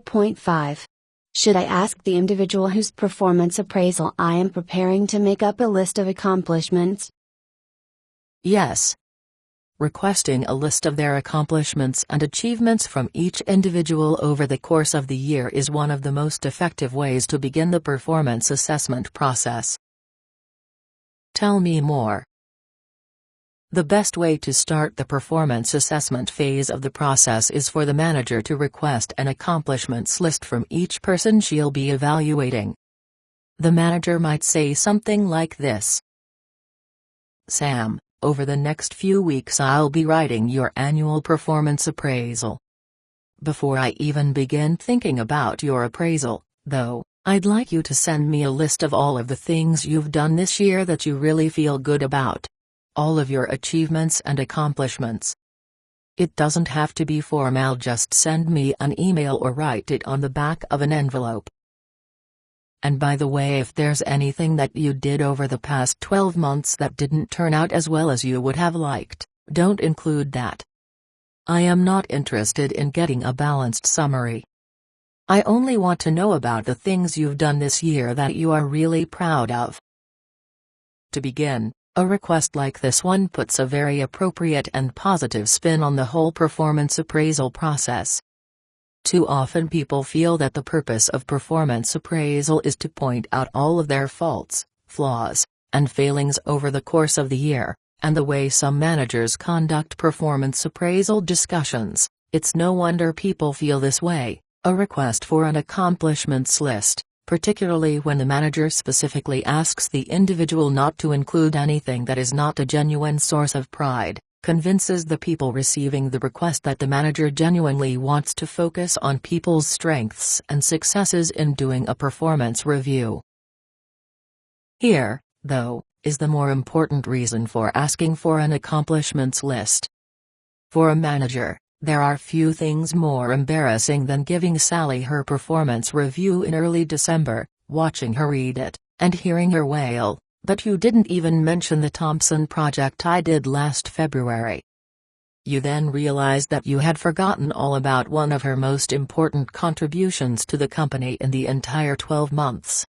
4.5. Should I ask the individual whose performance appraisal I am preparing to make up a list of accomplishments? Yes. Requesting a list of their accomplishments and achievements from each individual over the course of the year is one of the most effective ways to begin the performance assessment process. Tell me more. The best way to start the performance assessment phase of the process is for the manager to request an accomplishments list from each person she'll be evaluating. The manager might say something like this: "Sam, over the next few weeks I'll be writing your annual performance appraisal. Before I even begin thinking about your appraisal, though, I'd like you to send me a list of all of the things you've done this year that you really feel good about. All of your achievements and accomplishments. It doesn't have to be formal, just send me an email or write it on the back of an envelope. And by the way, if there's anything that you did over the past 12 months that didn't turn out as well as you would have liked, don't include that. I am not interested in getting a balanced summary. I only want to know about the things you've done this year that you are really proud of." To begin, a request like this one puts a very appropriate and positive spin on the whole performance appraisal process. Too often people feel that the purpose of performance appraisal is to point out all of their faults, flaws, and failings over the course of the year, and the way some managers conduct performance appraisal discussions, it's no wonder people feel this way. A request for an accomplishments list, particularly when the manager specifically asks the individual not to include anything that is not a genuine source of pride, convinces the people receiving the request that the manager genuinely wants to focus on people's strengths and successes in doing a performance review. Here, though, is the more important reason for asking for an accomplishments list. For a manager, there are few things more embarrassing than giving Sally her performance review in early December, watching her read it, and hearing her wail, "But you didn't even mention the Thompson project I did last February." You then realize that you had forgotten all about one of her most important contributions to the company in the entire 12 months.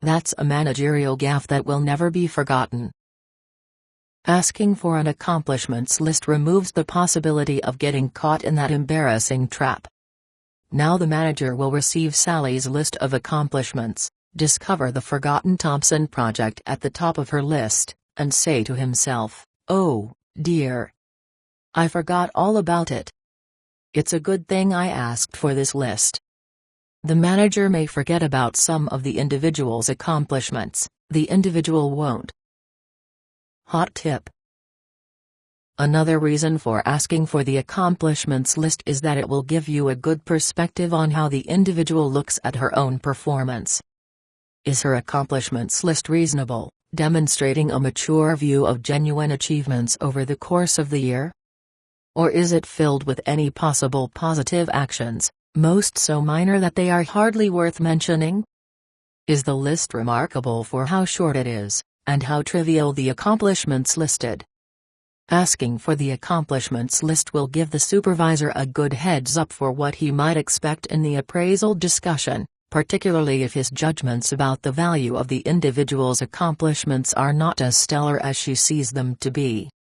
That's a managerial gaffe that will never be forgotten. Asking for an accomplishments list removes the possibility of getting caught in that embarrassing trap. Now the manager will receive Sally's list of accomplishments, discover the forgotten Thompson project at the top of her list, and say to himself, "Oh, dear. I forgot all about it. It's a good thing I asked for this list." The manager may forget about some of the individual's accomplishments, the individual won't. Hot tip. Another reason for asking for the accomplishments list is that it will give you a good perspective on how the individual looks at her own performance. Is her accomplishments list reasonable, demonstrating a mature view of genuine achievements over the course of the year? Or is it filled with any possible positive actions, most so minor that they are hardly worth mentioning? Is the list remarkable for how short it is, and how trivial the accomplishments listed? Asking for the accomplishments list will give the supervisor a good heads-up for what he might expect in the appraisal discussion, particularly if his judgments about the value of the individual's accomplishments are not as stellar as she sees them to be.